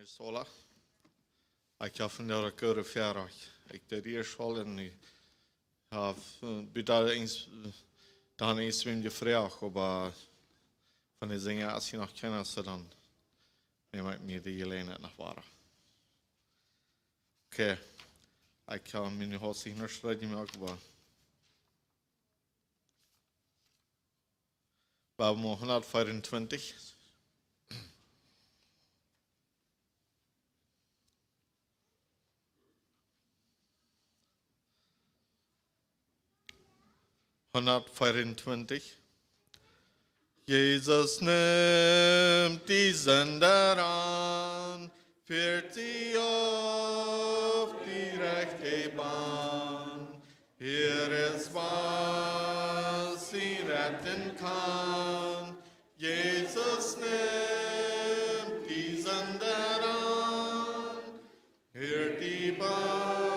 Sola. Ik heb van de goede verjaardag. Ik deed hier school en ik heb dan eens met je vraag, maar van de dingen als je nog kennis dan neem ik me die alleen nog waren. Oké, ik kan mijn hoofd zich nog schrijven maken, maar we hebben 124. Jezus neemt die zender aan, veert die op die rechte baan. Hier is wat hij retten kan. Jezus neemt die zender aan, veert die baan.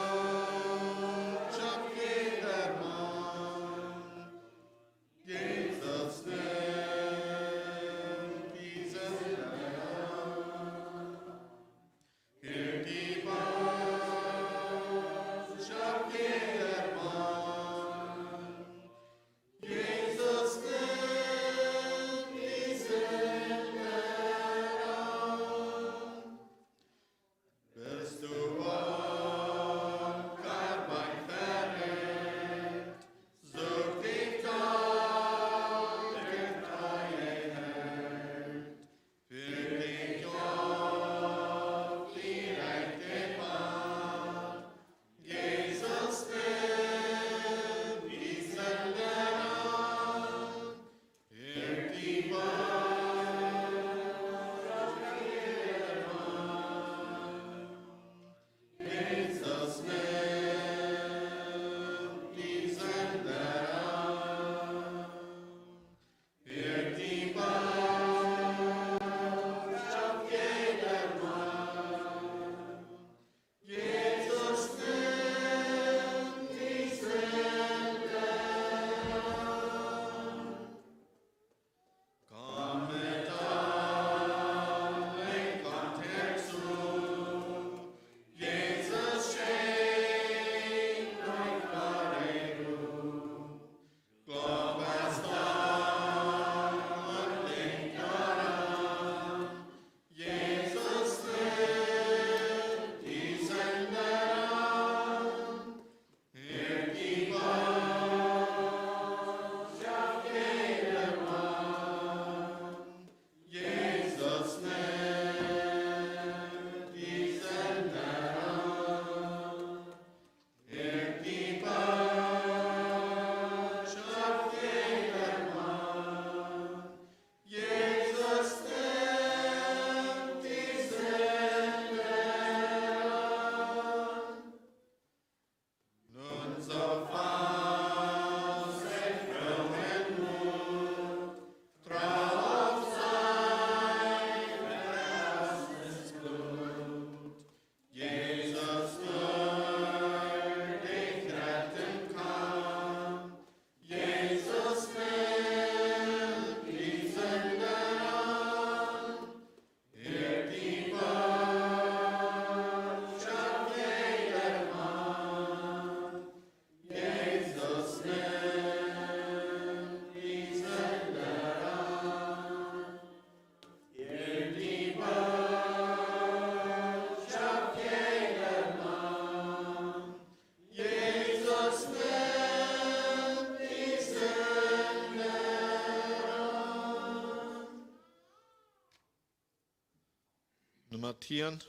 Nummer 10.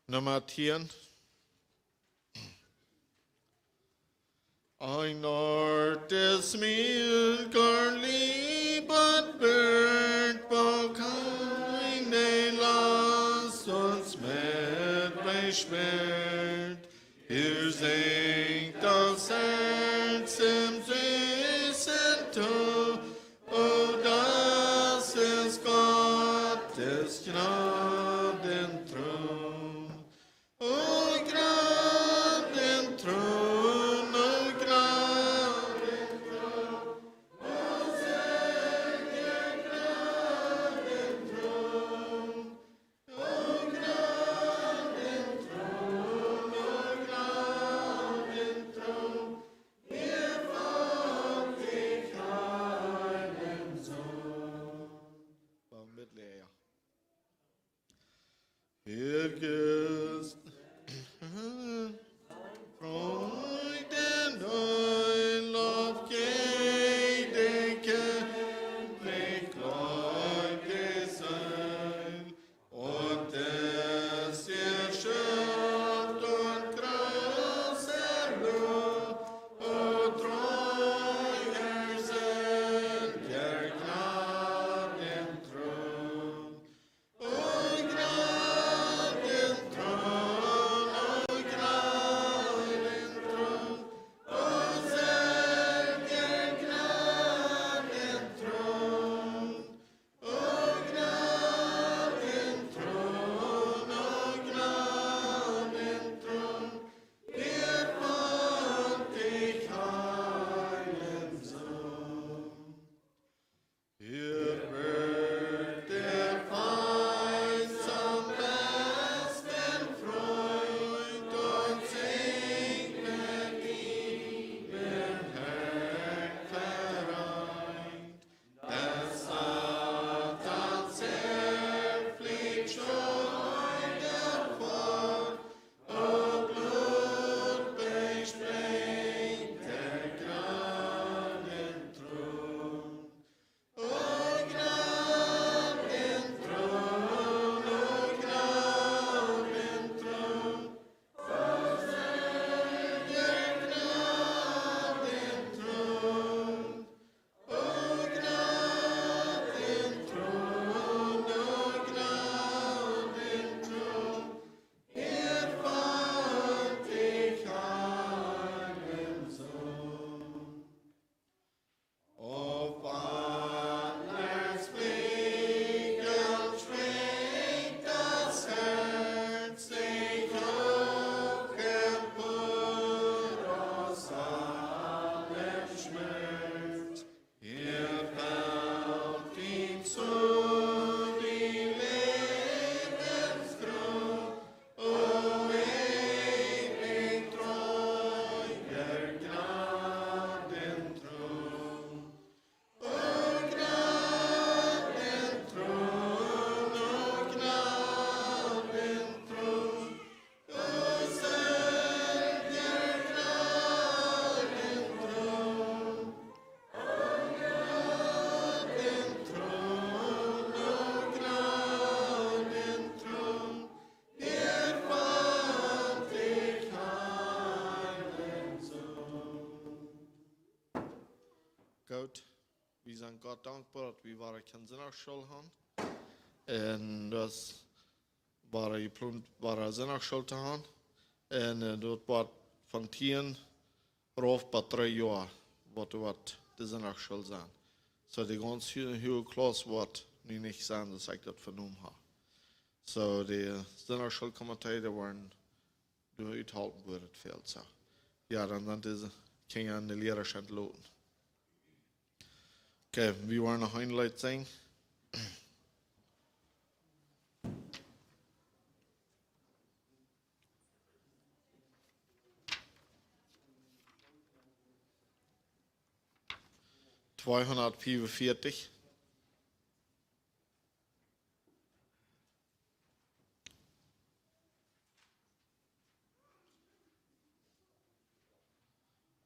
Nummer 10. Ein Ort des Milchern liebet wird, wo keine Last uns mit beschwert. Hier singt das Herz im süßen Ton, oh, das ist Gottes Gnadenthron. Oh, Gnadenthron, oh, Gnadenthron, oh, Gut, wir sind Gott dankbar, dass wir keine Sinnerschuld haben. Und das war geplant, war Sinnerschuld zu haben. Und dort war von 10 rauf bei 3 Jahren, was die Sinnerschuld sein. So die ganz hohe Klasse wird nicht sein, dass ich das vernommen habe. So die Sinnerschuld-Kommentare, die waren durchhalten worden, fehlt so. Ja, dann sind diese Kinder an die Lehrer schon loten. Okay, wir wollen noch ein Lied singen. ...245.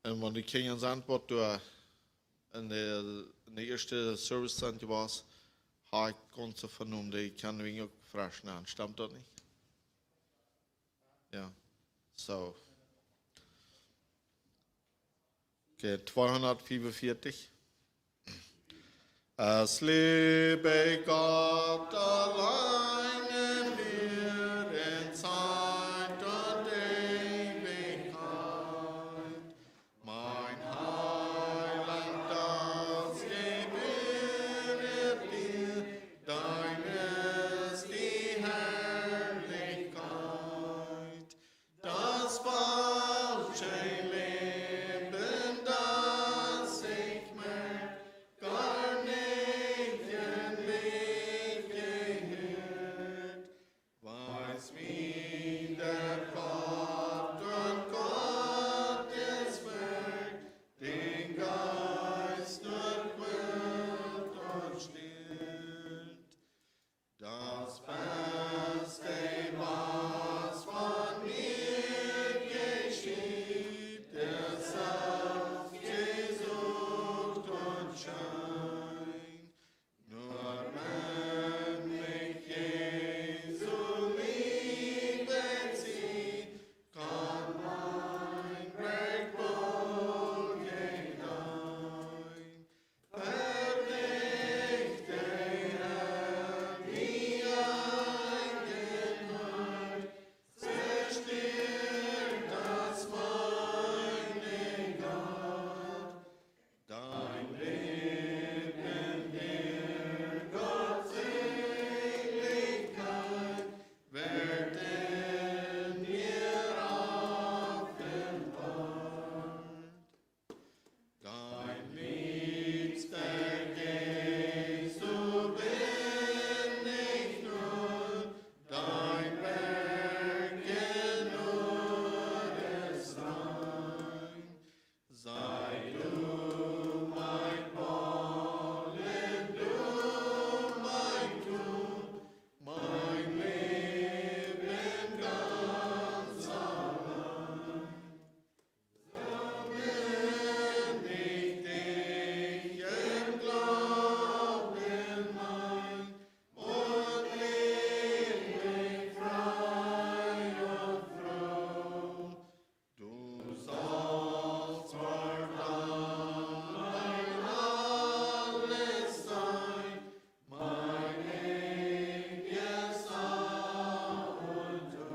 Und wenn die Kinder sind, was du in der ersten Service-Center warst, habe ich ganz vernommen, die kann wenig frisch nehmen. Stimmt das nicht? Ja. So. Okay, 245. Es lebe Gott allein in mir in Zeit und Ewigkeit. Mein Heiland, das gebühret dir, dein ist die Herrlichkeit. Das falsche Leben, das ich merk, gar nicht in mich gehört, weiß wie der Gott und Gottes Werk den Geist durchquillt und stillt. Das Beste, was von mir geschieht, der Saft gesucht und scheint. Nur wenn mich Jesu Liebe zieht, kann mein Werk wohl gedeihen. Verrichte Herr die Eigenheit, zerstört das meine Gott. Dein Leben der Gottseligkeit wird in mir offenbart. Dein liebster Jesu bin ich nur, dein Werk nur ist rein. Sei du mein Wollen, du mein Tun, mein Leben ganz allein. So bin ich dich im Glauben mein und lebe frei und froh. Du sollst fortan mein alles sein, mein ewiges Au und Du.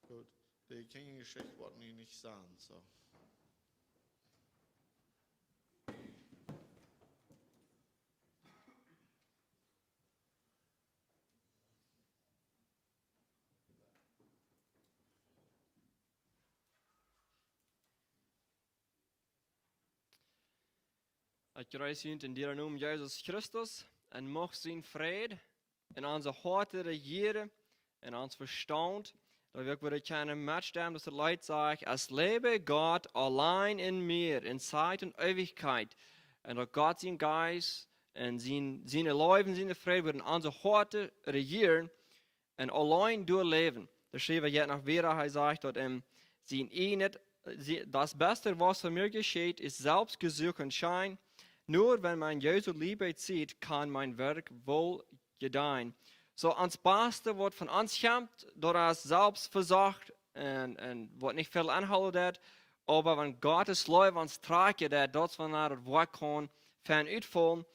Gut, die Kindergeschichte wollten die nicht sagen, so. Ik reis u in de naam Jezus Christus en mag zijn vrede in onze harten regeren, in ons verstand, dat we ook kunnen matchen, dass het Leid sagt, es lebe Gott allein in mir, in Zeit und Ewigkeit. Und dass Gott sein Geist und seine Leben, seine Freude werden unsere Harten regieren und allein durchleben. Da schreiben wir jetzt noch wieder, er sagt, dass das Beste, was für mir geschieht, ist Selbstgesuch und Schein. Nur wenn man Jesu Liebe zieht, kann mein Werk wohl gedeihen. So, ans Beste, was von uns kommt, dass es selbst versagt und was nicht viel anhalten hat, aber wenn Gottes Leuwe uns trage, der dort von das Wort kann, fern uitvallen.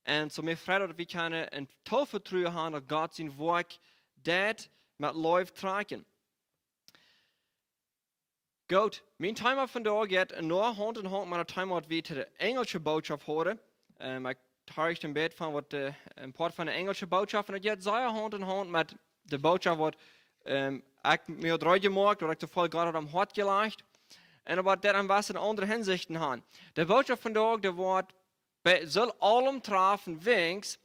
En so mir freut, dass wir können ein Tollvertrauen haben, dass Gott sein Wort das mit Leuwe tragen. Goed, mijn timer vandaag gaat nog hand in hand met de timer wie de Engelse boodschap horen. Ik targ een beetje van wat een part van de Engelse boodschap en het gaat zeer hand in hand met de boodschap wat ik me had gemaakt, wat ik de vol God had am hart gelegd. En wat dat aan was in andere hinzichten han. De boodschap vandaag, de wordt zal allem treffen, wenks,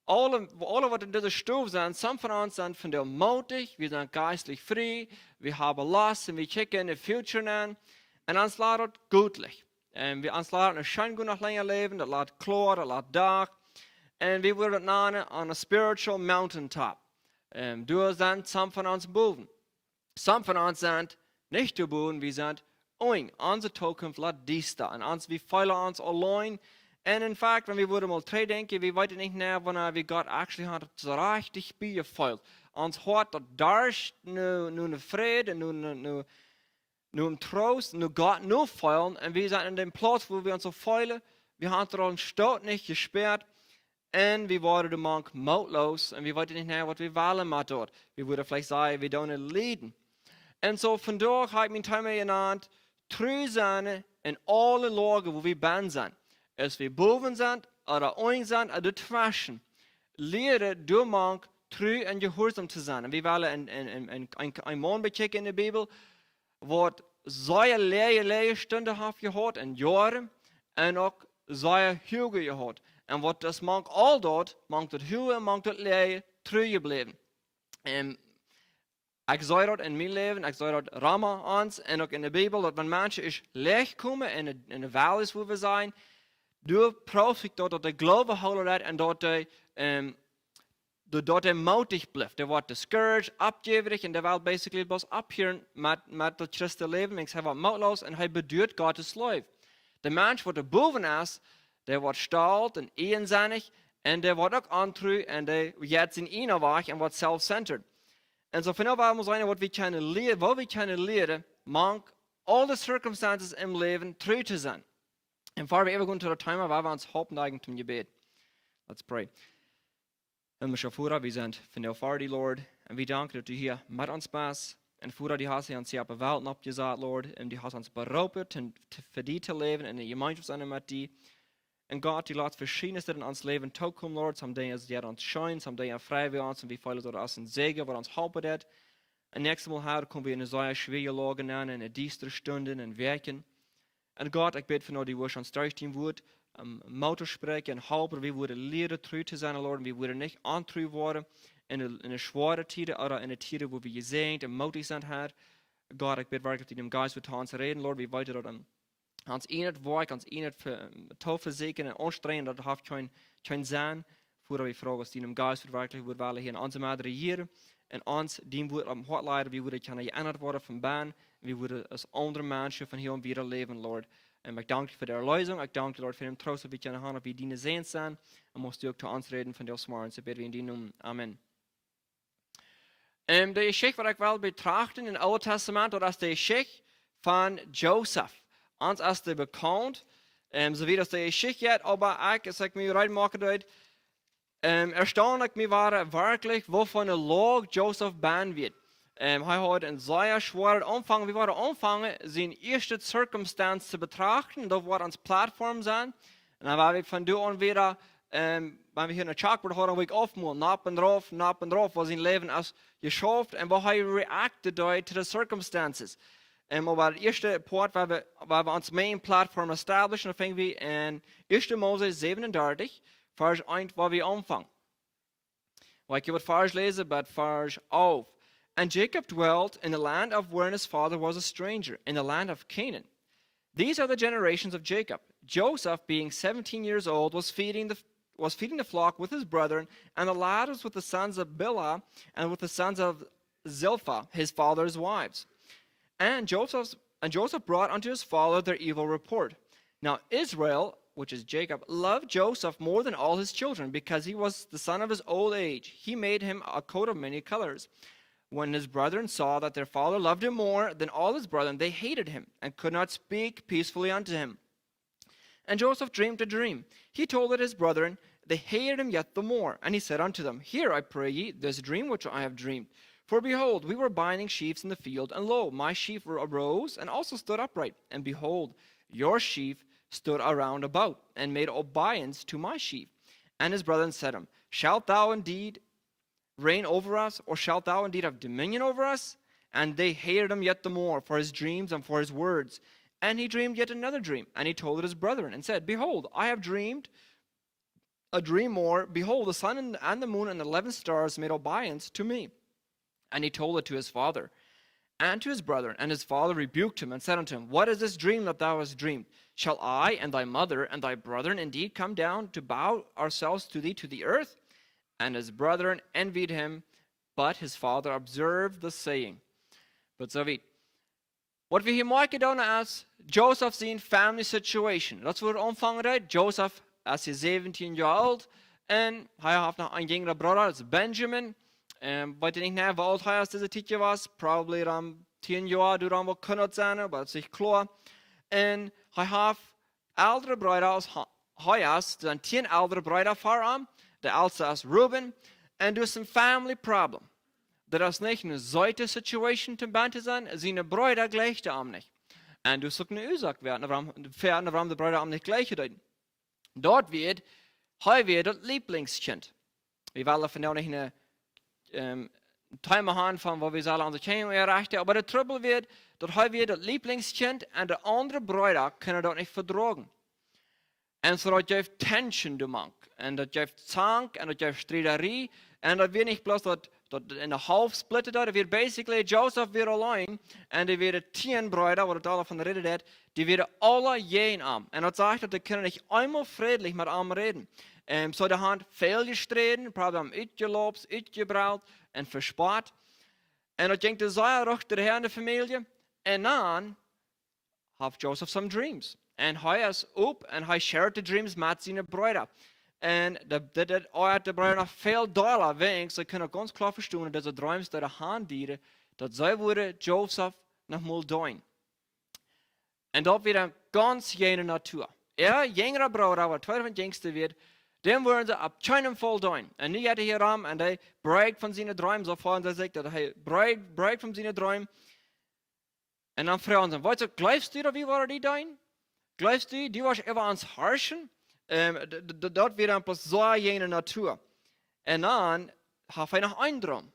alle wat in dieser Stufe sind, some von uns sind von der mutig, wir sind geistlich frei, wir haben Lust und wir checken in the future an. Und uns lässt gutlich. Wir uns lässt ein schön gut noch länger leben, das lässt klar, das lässt Dach. Und wir würden nennen an a spiritual mountaintop. Du sind some von uns boven. Some von uns sind nicht der boven, wir sind oing. Unsere Zukunft lässt dies da. Und uns, wir feilen uns allein. En in fact, wenn wir mal denken, wir weten nicht mehr, wann wir Gott actually hat so richtig beifeuert. Uns hat das nu eine Friede, nu ein Trost, nu Gott nur feuern. Und wir sind in dem Platz, wo wir uns so feuern. Wir haben uns Stadt nicht gesperrt. Und wir waren der Mann mutlos. Und wir weten nicht mehr, was wir wollen mit dort. Wir würden vielleicht sagen, wir don't leiden. Und so von dort habe ich mein Thema genannt, treu sein in alle Lagen, wo wir bin sind. Als wir boven sind, oder oing sind, oder dazwischen. Lehre, du Mann, treu und gehorsam zu sein. Und wir wollen ein Mann bechecken in der Bibel, wo sehr leere Stunden hat gehört, in Jahren, und auch sehr Hüge gehört. Und was das Mann all dort, Mann dort Hüge, Mann dort leere, treu geblieben. Ich sage dort in meinem Leben, ich sage dort Rama uns, und auch in der Bibel, dass wenn Menschen ist leicht kommen, in der Welt ist, wo wir sein, du brauchst dort, dass der Glaube holt und dort der mutig bleibt. Der wird discouraged, abgierig und der will basically bloß abhören mit dem Christen Leben. Ich sage, mutlos und er bedeutet Gottes Leuwe. Der Mensch, der boven ist, der wird stolz und einsinnig und der wird auch antreu und der jetzt in ihn wach und wird self-centered. Und so von daher muss einer, was wir können lernen, man all the circumstances im Leben treu zu sein. Und bevor wir übergehen zu der Timer, weil wir uns hauptneigen zum Gebet. Let's pray. Himmlischer Vater, wir sind von der Authority, Lord, und wir danken, dass du hier mit uns bist. Und Vater, die hast uns hier auf der Welt abgesagt, Lord, und die hast uns beraubt, für die zu leben, in der Gemeinschaft mit dir. Und Gott, die lässt Verschiedenes in uns Leben zukommen, Lord, some days die uns scheint, some days frei wir uns, und wir fallen dort aus in Segen, was uns helfen wird. Und nächstes Mal, Herr, kommen wir in eine sehr schwere Lage an, in düstere Stunden, in Werken. Und Gott, ich bete für die wir schon stark wird, Mauter sprechen und halber, wir würden lernen, treu zu sein, Lord, und wir würden nicht antreu werden in eine schwere Zeit oder in eine Zeit, wo wir gesehen und mutig sind, Herr. Gott, ich bete wirklich, dass in dem Geist mit uns reden, Lord, wir wollen dort uns nicht wollen, uns nicht toll versägen und anstrengen, das hat kein Sinn. Vorher wir fragen, dass in dem Geist wirklich wird, hier in unserem Erde regieren und uns, dem wird am Hort leiden, wir würden können geändert werden vom Bahn, wir würden als andere Menschen von hier und wieder leben, Lord. Und ich danke dir für die Erlösung, ich danke dir, Lord, für den Trost, dass wir können haben, wie die sehen sind. Und musst du auch zu uns reden von dir morgen. So beten wir in die Namen. Amen. Die Geschichte, die ich will betrachten im Alten Testament, das ist die Geschichte von Joseph. Uns ist die bekannt, so wie das die Geschichte geht, aber ich sage mir reinmachen, erstaunlich mir war wirklich, wovon eine Log Joseph ban wird. Er hat einen sehr schweren Umfang. Wir waren anfangen, seine erste Circumstance zu betrachten. Da war uns Plattform sein. Und dann war wir von da an wieder, wenn wir hier eine Chalkboard haben, wo ich aufmachen, napp und drauf, was sein Leben ist geschafft und wo er reacted to the circumstances. Aber der erste Part, weil wir uns Main Plattform establishen, da fingen wir in 1. Mose 37, Vers 1, wo wir anfangen. Weil ich würde Vers lesen, aber Vers auf. And Jacob dwelt in the land of wherein his father was a stranger, in the land of Canaan. These are the generations of Jacob. Joseph, being 17 years old, was feeding the flock with his brethren, and the lad was with the sons of Bilhah and with the sons of Zilpah, his father's wives. And Joseph brought unto his father their evil report. Now Israel, which is Jacob, loved Joseph more than all his children, because he was the son of his old age. He made him a coat of many colors. When his brethren saw that their father loved him more than all his brethren, they hated him and could not speak peacefully unto him. And Joseph dreamed a dream. He told it his brethren. They hated him yet the more. And he said unto them, Hear, I pray ye, this dream which I have dreamed. For behold, we were binding sheaves in the field, and lo, my sheaf arose and also stood upright. And behold, your sheaf stood around about, and made obeisance to my sheaf. And his brethren said to him, Shalt thou indeed reign over us, or shalt thou indeed have dominion over us? And they hated him yet the more for his dreams and for his words. And he dreamed yet another dream, and he told it his brethren, and said, Behold, I have dreamed a dream more. Behold, the sun and the moon and the 11 stars made obeisance to me. And he told it to his father and to his brethren. And his father rebuked him and said unto him, What is this dream that thou hast dreamed? Shall I and thy mother and thy brethren indeed come down to bow ourselves to thee to the earth? And his brethren envied him, but his father observed the saying. But zo weet. Wat we hier maken dan als Joseph zijn family situation. Dat wordt omvangen uit. Joseph is 17 jaar oud. En hij heeft nog een jongere broer, dat is Benjamin. Weet je niet naar hoe oud hij als deze tijdje was. Probably around 10 jaar, du dan wel kunnen zijn, maar dat is niet klaar. En hij heeft oudere broeder als hij is. Er zijn 10 oudere broeder voor hem. De oudste is Ruben. En dus een family problem. Dat is niet een zoete situation te banden zijn. Zijn broeder gleicht hem niet. En dus ook een oorzaak werden, waarom de broeder hem niet gleich deuten. Dort wird, hij wird het lieblingskind. We willen vandaag niet een timer haben, van waar we zullen onze kinderen erreichen. Maar de trouble wird, dat hij wird het lieblingskind en de andere broeder kunnen dat niet verdragen. En zo dat je tension de en dat je zank en dat je strijderie. En dat wird niet bloos dat in de half splitten dat wird basically Joseph weer alleen. En die werden 10 broeder, wat het alle van de reden deed, die werden alle jeen aan. En dat zegt dat de kinderen niet eenmaal vriendelijk met hem reden. Zo de hand veel gestreden, probably hem uitgelopen, uitgebrouwd en verspaard. En dat ging de zeer rug de heer in de familie. En dan heeft Joseph some dreams. En hij is op en hij shared de dreams met zijn broeder. En de broeder nog veel duidelijker wegen. Ze kunnen ganz klar verstaan dat de dreams die de hand dienen, dat zij worden Joseph nog mal doen. En dat wird een ganz jene natuur. Jengere broeder, wat tweede van het jengste wird, dem worden ze op keinen Fall doen. En nu gaat hij hier aan en hij breekt van zijn droom. Zo vorhin ze zegt dat hij breekt van zijn droom. En dan vragen ze, weet je, geloofst u dat wie waren die doen? Geloofst u, die was even ans Herrschen? Dat wird dan pas zo jene natuur. En dan heeft hij nog een droom.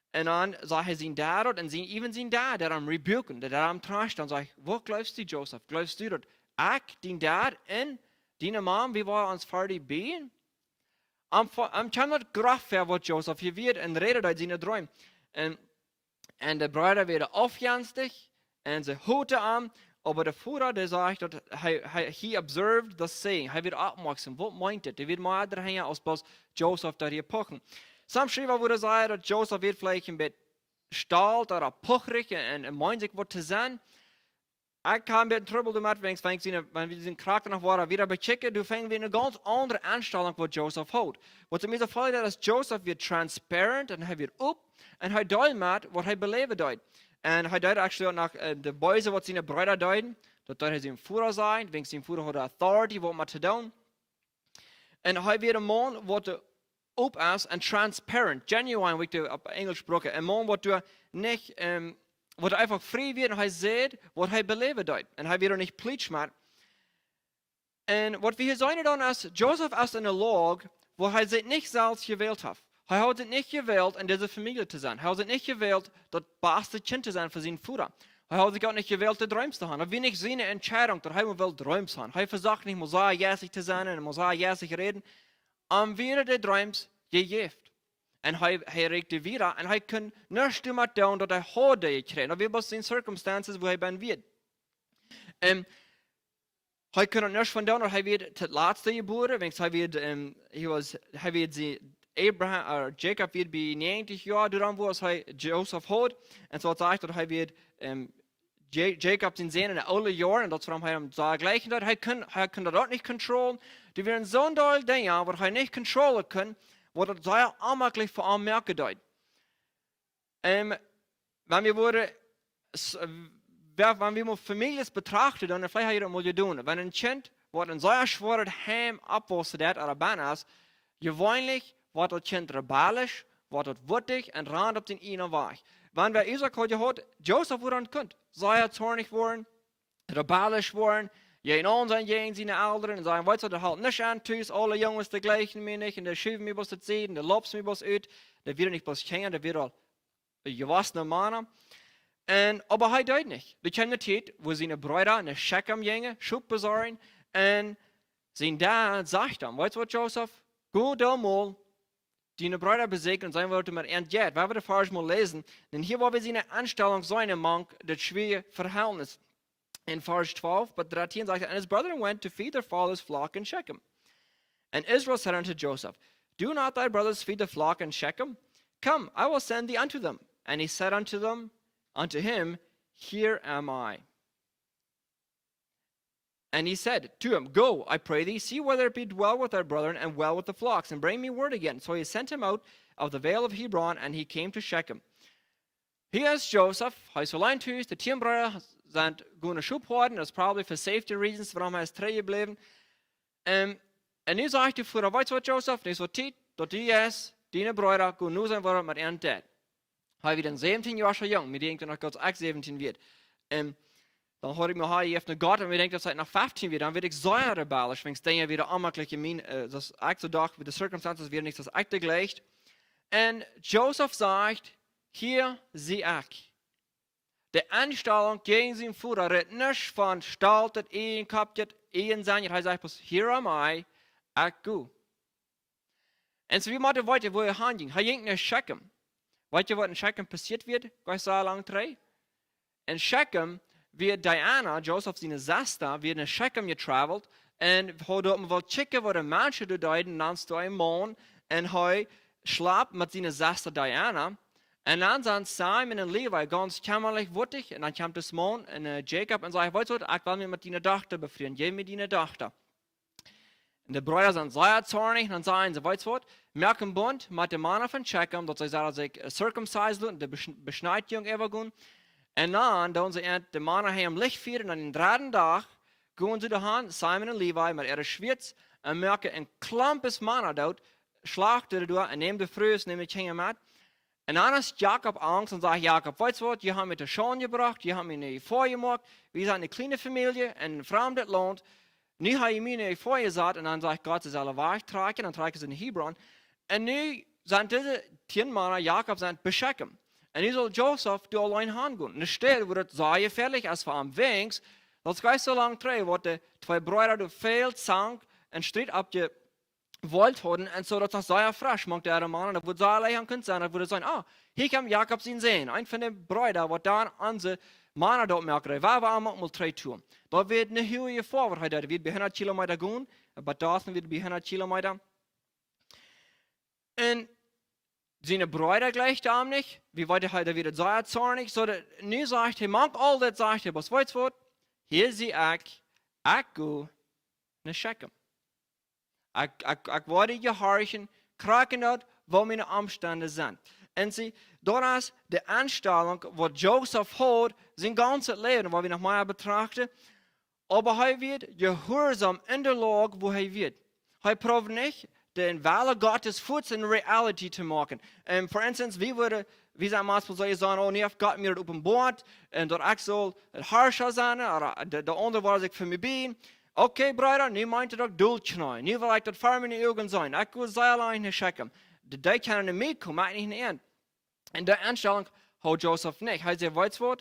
En dan zag hij zijn dad en even zijn dad, dat hem rebuken, dat hem trasht. Dan zegt hij, wat geloofst u, Joseph? Geloofst u dat ik, die dad en die mom, wie waren ons vader bij? Ik kan niet graf wat Joseph hier wird en redet uit zijn droom. En de broeder werden afjanstig en ze houten aan. Aber der Führer, der sagt, dass he observed the saying. Hij wird opmerksam. Wat meint het? Er wird maar erhängen als bloß Joseph da hier pochen. Some schrijver worden zeggen dat Joseph wird vielleicht een beetje stalt oder pocherig en meint sich wat te zijn. Ik kan een beetje trouble damit, wenn wir den Charakter noch wieder bechecken, du fängst wir eine ganz andere Anstellung, wat Joseph hat. Wat in dieser Fall ist, dass Joseph wird transparent und hij wird op en hij duidt met wat hij beleven duidt. En hij duidt actually ook naar de buizen wat zijn broeder duiden. Dat hij zijn voeder zijn. Wegen zijn voeder had authority wat maar te doen. En hij weer een man wat op is en transparent, genuine, wat je op Engels gesproken. Een man wat je niet, wat einfach vrij wordt en hij zegt wat hij beleven duidt. En hij weer er niet pleitsch maakt. En wat we hier zijn dan is, Joseph is in een log waar hij zich niet zelfs gewählt heeft. Hij had het niet gewählt, in deze familie te zijn. Hij had het niet gewählt, dat beste kind te zijn voor zijn voeder. Hij had het ook niet gewählt, de droom te hebben. Dat was niet zijn entscheidung, dat hij wel droom te hebben. Hij verzocht niet, moet zo jäsig te zijn en moet zo jäsig reden. Weer de drooms gegeven. En hij reikte weer en hij kon niets meer doen dat hij had gekregen. Dat was zijn circumstances waar hij ben weer. Hij kon niets van doen, dat hij weer het laatste geboren. Want hij werd Abraham, Jacob wird bei 90 Jahren, dann wo hij Joseph had. En zo zegt dat hij weer Jacob zijn in de oude jaren, en dat is waarom hij hem zo gleichen dat. Hij kan dat ook niet controleren. Die werden zo'n deel dingen, wat hij niet controleren kan, wat het zeer aanmerkelijk voor hem merken deed. wenn wir mal Familien betrachten, dann vielleicht hier mal tun. Wenn ein Kind, was ein sehr schweres Heim abwasst hat oder Banas, gewöhnlich wird das Kind rebellisch, wird das wütig und rennt auf den einen Weg. Wenn wir Isaac heute hat, Joseph wurde ein Kind, sehr zornig worden, rebellisch worden, jeden an sein, jeden seine Eltern, und sagen, weißt du, der halt nicht an, tust alle Jungs die gleichen mir nicht, und der schieben mir was zu sehen, der lobst mir was aus, der wird nicht was kennen, der wird all gewassene Männer. Aber er deed nicht. Die kennen Zeit, wo seine Brüder in Shechem gingen, Schub besorgen, und sein Dad sagt ihm, weißt du was, Joseph, geh da mal, deine Brüder besegnen und sagen wollte mir entgeht. Wenn wir das falsch mal lesen, denn hier war wir seine Anstellung so eine Mann, das schwere Verhältnis. In Vers 12, but 13 sagt er, and his brethren went to feed their father's flock in Shechem. And Israel said unto Joseph, do not thy brothers feed the flock in Shechem? Come, I will send thee unto them. And he said unto him, here am I. And he said to him, go, I pray thee, see whether it be well with thy brethren and well with the flocks, and bring me word again. So he sent him out of the vale of Hebron, and he came to Shechem. Hier ist Joseph, hij so allein thuis, de 10 Brüder sind going Schub worden, das ist probably for safety reasons, warum ist treu geblieben. Und nu sagt die Frau, weißt du was, Joseph, nicht so tief, dort die ist, deine Brüder, gehen nur sein Wort mit ihren Dad. Hij wird 17 Jahre schon jung, mir denkt, dass Gott auch 17 wird. Dann hoor ich mir, hij heeft een Gott, und mir denkt, dass er nach 15 wird, dann wird ich sehr rebellisch, wenn ich denke, wieder anmaklich in mein, das ich so doch, mit den Circumstances wird nicht das Akte gleicht. Und Joseph sagt, hier sieh ich. Die Anstellung gegen seinen Führer redet nicht von staltet, kaptet, Sanier. Er sagt, here am I, ich go. Und so wie man weiter, wo er hinging. Er ging nach Shechem. Weißt du, was in Shechem passiert wird? Gleich so lang drei. In Shechem wird Diana, Joseph seine Schwester, wird nach Shechem getravelt und hat dort mal checken, wo die Menschen dort nannst du einen Mann und er schlaft mit seiner Schwester Diana. Und dann sind Simon und Levi ganz kämmerlich wuttig. Und dann kommt das Mann und Jacob und sagt, weißt du, ich will mich mit deiner Tochter befrieden. Gib mir deine Tochter. Und die Brüder sind sehr zornig. Und dann sagen sie, weißt du was, merk einen Bund mit dem Mann von Shechem, dass sie sich circumcised und die Beschneidung übergehen. Und dann sie die Männer haben Licht führen. Und an den 3. Tag gehen sie dahin, Simon und Levi, mit ihrer Schwitz, und merken ein klampes Männer dort, schlachten durch und nehmen die Frühs, nehmen die Kinder mit. Und dann ist Jakob Angst und sagt, Jakob, weißt du was, die haben mich der Schon gebracht, die haben mich nicht vorgemacht, wir sind eine kleine Familie, in einem fremden Land, nu habe ich mich nicht vorgesagt, und dann sagt Gott, sie sollen wegtragen, dann tragen sie in Hebron. Und nu sind diese 10 Männer, Jakob, sind beschäcken. Und nu soll Joseph die allein hingehen. Und es steht, wo das sehr gefährlich ist, vor allem wenigstens, dass gleich so lange drehen, wo die 2 Brüder durch Feld sank und Streit abgewollt haben, und so, dass das sehr frisch macht, der Mann, und da würde sehr leicht können sein, da würde sagen, hier kann Jakob ihn sehen, ein von den Brüdern, was dann unsere Männer dort merken, war einmal mal 3 Touren. Da wird eine Höhe vorwärts, da wird bei 100 Kilometer gehen, aber da wird bei 100 Kilometer. Und seine Brüder gleich da nicht, wie weit er wieder sehr zornig, so, nu sagt er, mag all das, sagt er, was weißt du, hier sehe ich gehe nach Shechem. Ich werde gehorchen, kraken dort, wo meine Umstände sind. Und sie, dort ist die Anstellung, die Joseph hat, sein ganzes Leben, wo wir noch mal betrachten, aber er wird gehorsam in der Lage, wo er wird. Er probiert nicht, den Wille Gottes Fuß in Reality zu machen. Für instance, wie sein Maßstab soll ich sagen, oh, nicht Gott mir auf dem Boot, und dort ich soll ein Herrscher sein, oder der andere, was ich für mich bin. Okay, Brüder, nie meinte doch Dulchnoi, nie will ich das für meine Augen sein. Ich will sehr allein nicht schicken. Die können nicht mitkommen, ich nicht in. In der Einstellung hat Joseph nicht. Er sagt, weißt du was?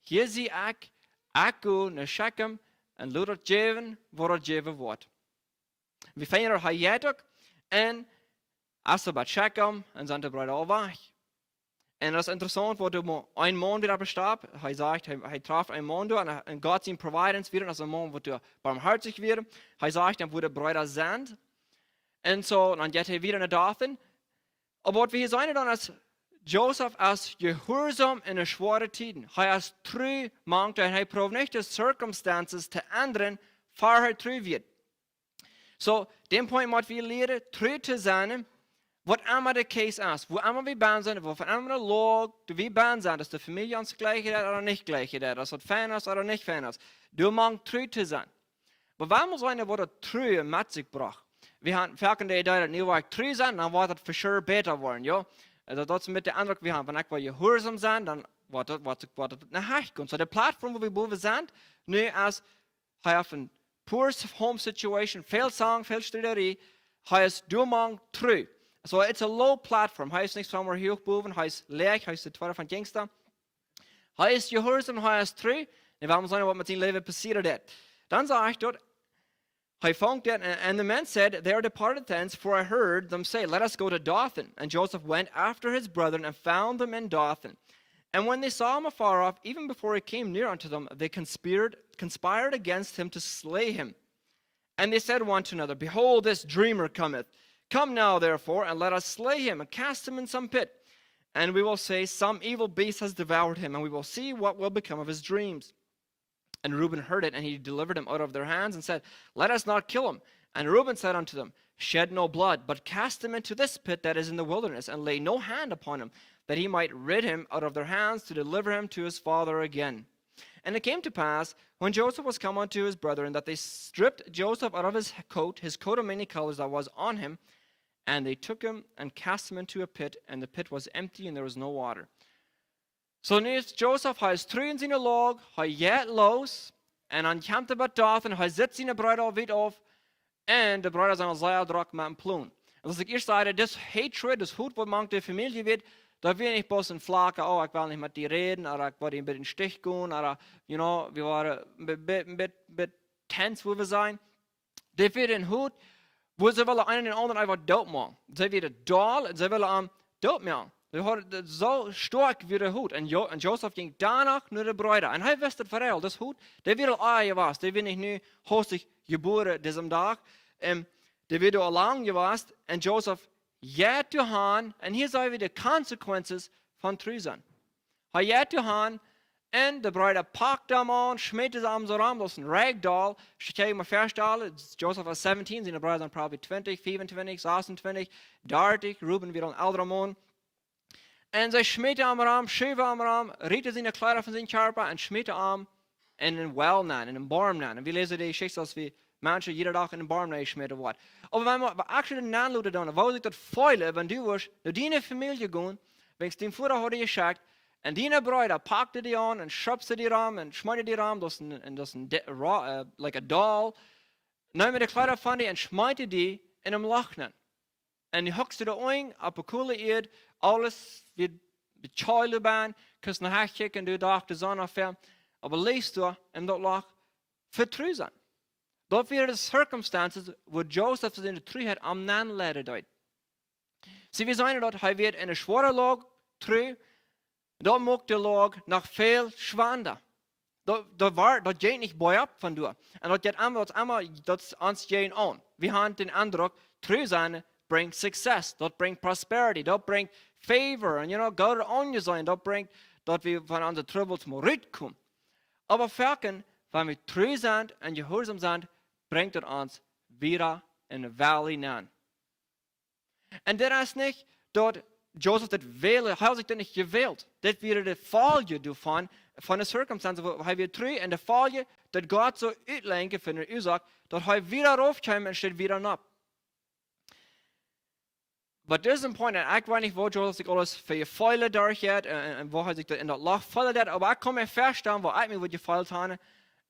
Hier sehe ich gehe nach Shechem und lasse das geben, wo das geben wird. Wir feiern das heute und als er bei Shechem und seine Brüder auch weg. Und das ist interessant, wo ein Mann wieder bestarb. Er sagt, er traf einen Mann durch und Gott ihm Providence wieder, also ein Mann wird barmherzig werden. Er sagt, dann wurde Brüder sind. Und so, dann geht er wieder nach Dorfen. Aber was wir hier sehen, dann ist Joseph als gehorsam in den schweren Zeiten. Er ist treu, mangt und er probiert nicht die Circumstances zu ändern, bevor er treu wird. So, den Punkt, was wir lernen, treu zu sein, Wat immer der Case ist, wo immer wir band sind, wo von immer der Log, wie band sind, dass die Familie uns gleich ist oder nicht gleich ist, dass es fan ist oder nicht fan ist. Du magst treu zu sein. Aber wenn wir sagen, wo der Treue mit sich braucht, wir haben verken die Idee, dass nie war treu sein, dann wird es für sure besser werden, ja. Also das ist mit der Eindruck, wir haben, wenn wir gehorsam sind, dann wird es nach Hause kommen. So die Plattform, wo wir sind, nur als auf ein poor home situation, viel Sang, viel Streiterie, heißt du magst treu. So it's a low platform. Heißt nichts von wir hochboven, heißt leeg, heißt der Twitter von Gangster. Heißt gehorsam, heißt treu. Und wir haben sagen, was mit seinem Leben passiert ist. Dann sage ich dort, he found that, and the men said, they are departed thence, for I heard them say, let us go to Dothan. And Joseph went after his brethren and found them in Dothan. And when they saw him afar off, even before he came near unto them, they conspired against him to slay him. And they said one to another, behold, this dreamer cometh. Come now, therefore, and let us slay him and cast him in some pit. And we will say, some evil beast has devoured him, and we will see what will become of his dreams. And Reuben heard it, and he delivered him out of their hands, and said, let us not kill him. And Reuben said unto them, shed no blood, but cast him into this pit that is in the wilderness, and lay no hand upon him, that he might rid him out of their hands, to deliver him to his father again. And it came to pass, when Joseph was come unto his brethren, that they stripped Joseph out of his coat of many colors that was on him, and they took him and cast him into a pit, and the pit was empty, and there was no water. So nu is Joseph, hij is terug in zijn log, hij gaat los, en han komt er bij Dothan, hij zet zijn bruid al wit op, en de bruid is aan zeil druk met een ploen. En als ik eerst zei, das hatred, das Hut, wat man de familie weet, da will nicht bloß ein Flaken, oh, ich will nicht mit dir reden, oder ich will dir ein bisschen Stich gehen, oder, you know, wir waren ein bisschen tense, wo wir sein. Das wird ein Hut, wo sie wollen einen den anderen einfach dood machen. Sie werden doll, und sie wollen dood machen. Sie haben so stark wie der Hut. Und Joseph ging danach nur der Brüder. Und er wusste verrell, das Hut, der wird all was. Der wird nicht nur hostig geboren diesem Tag. Der wird auch lang gewesen. Und Joseph geht zu Han, und hier sehen wir die Konsequenzen von Trüsen. Er geht zu Han, und der Bruder packt ihn an, schmiert es am so ran, das ist ein Ragdoll. Ich kann mir vorstellen, Joseph war 17, seine Brüder sind probably 20, 25, 26, 30, Reuben wird ein älterer Mann. Und sie schmierte am Raum, schiefe am Raum, riete seine Kleider von seinem Körper und schmierte am in den Well in den Baum nennen. Und wir lesen die Geschichte, dass wir Menschen jeder Tag in den Baum schmieren wird. Aber wenn wir actually den Anlute tun, wo sich das Fäule, wenn du wirst, zu deiner Familie gehen, wenn es den Vater heute geschickt, und deine Brüder packte die an und schöpfte die Raum und schmierte die Raum, das ist like a doll, nahm die Kleider von dir und schmierte die in einem Lochnen. Und die hockst du da ein, auf eine coole Erde, alles wird bescheuert, kannst nach Hause kicken, du darfst die Sonne aufwärmen, aber liest du in das Loch vertreu sein. Dort wären die Circumstances, wo Joseph in der Treu hat, am Namen leiden dort. Sie, wir sagen dort, er wird in einer schweren Lage treu, dort mag der Lage noch viel schwander. Dort geht nicht bei ab von dir. Und dort geht einmal das uns gehen an. Wir haben den Eindruck, treu sein bringt Success, dort bringt Prosperity, dort bringt Favor, und you know, Gott an sein, dort bringt, dort wir von unseren Troubles mal rauskommen. Aber verken, wenn wir treu sind und gehorsam sind, bringt er uns wieder in eine Valley hinein. Und das ist nicht, dort Joseph das wählen, hat sich das nicht gewählt. Das wäre die Folge davon, von der Circumstance, wo wir treu in der Folge, dass Gott so auslenken für eine Ursache, dass er wieder raufkommt und steht wieder ab. Aber das ist ein Punkt, und ich weiß nicht, wo Joseph sich alles für die Fäule durchgeht, und wo er sich in das Loch gefallen hat, aber ich kann mir feststellen, wo ich mich gefallen habe,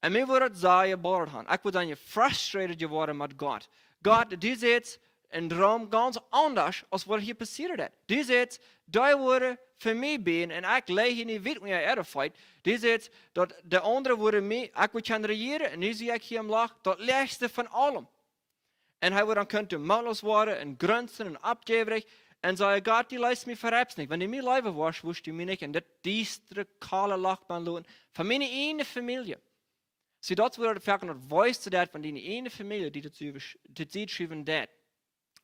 und mir würde es sehr geboren haben. Ich würde sagen, frustrated geworden mit Gott. Gott, du siehst in Traum ganz anders, als was hier passiert ist. Du siehst, da würde für mich sein, und ich lege nicht weit, wie er fällt. Du siehst, dass der andere würde mich, ich würde regieren, und nu sehe ich hier im Loch, das Letzte von allem. Und er dann könnte machtlos werden und grunzen und abgeberig und sagen, Gott, die lässt mich verrebst nicht. Wenn du mir Leben warst, wusste ich mich nicht in das düstere, kahle Lachbahn lassen. Von meiner eigenen Familie. Sie dort würde vielleicht noch weiß zu der von deiner eigenen Familie, die dazu schreiben das.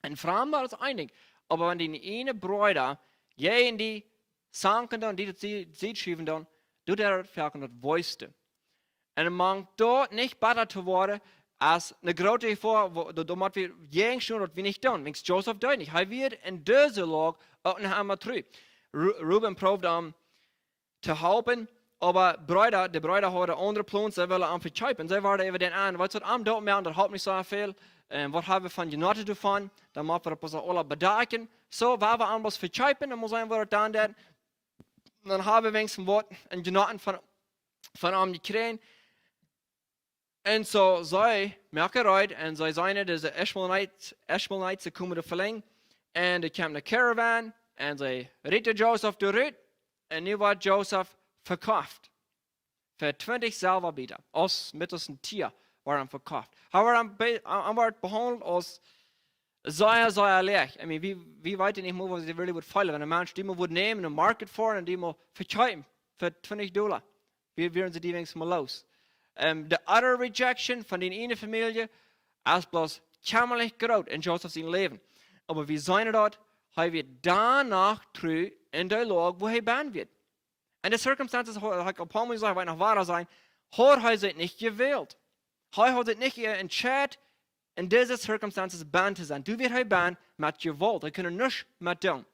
Und Frauen war es einig. Aber wenn deine eigene Brüder, je in die Sanken dann, die dazu schreiben dann, du der vielleicht noch weißt. Und man dort nicht besser zu werden, als eine grote gevaar, da moet we jeng doen dat we niet doen. Wings Joseph deed niet. Hij werd in deze lag ook een hammer terug. Ruben probeerde te helpen, aber de Brüder hadden andere plannen, ze willen aan verchuipen. Zij waren even den aan, wat soort aan dat man, dat helpt niet zoveel. Wat hebben we van genoten ervan? Dan moeten we pas alle bedaken. Zo, waar we aan was verchuipen, dan moet zijn we het dan doen. Dan hebben we wenigstens wat en genoten van hem gekregen. En zo zij merken eruit, en zij zijn deze Ishmaelites, ze komen te verlengen. En er kwam een caravan, en zij ritten Joseph eruit. En nu wordt Joseph verkauft. Voor 20 silverbieten. Als mittels een tier wordt hem verkauft. Hij wordt behandeld als zeer leeg. I mean, wie weet niet meer wat ze really would feilen. Wenn een mens die moet nemen, een market voor, en die moet verkaufen voor $20. Wie werden ze die wenigstens maar los? De utter rejection van die ene familie is bloß kamerlich groot in Joseph's leven. Maar wie zijn dat? Hij wird danach terug in de lag waar hij bent wird. En de circumstances, ik op hem gezegd, wat nog waar zijn, had hij zich niet gewählt. Hij had zich niet entschieden, in deze circumstances band te zijn. Du wird hij band met gewalt. Hij kan niets met doen.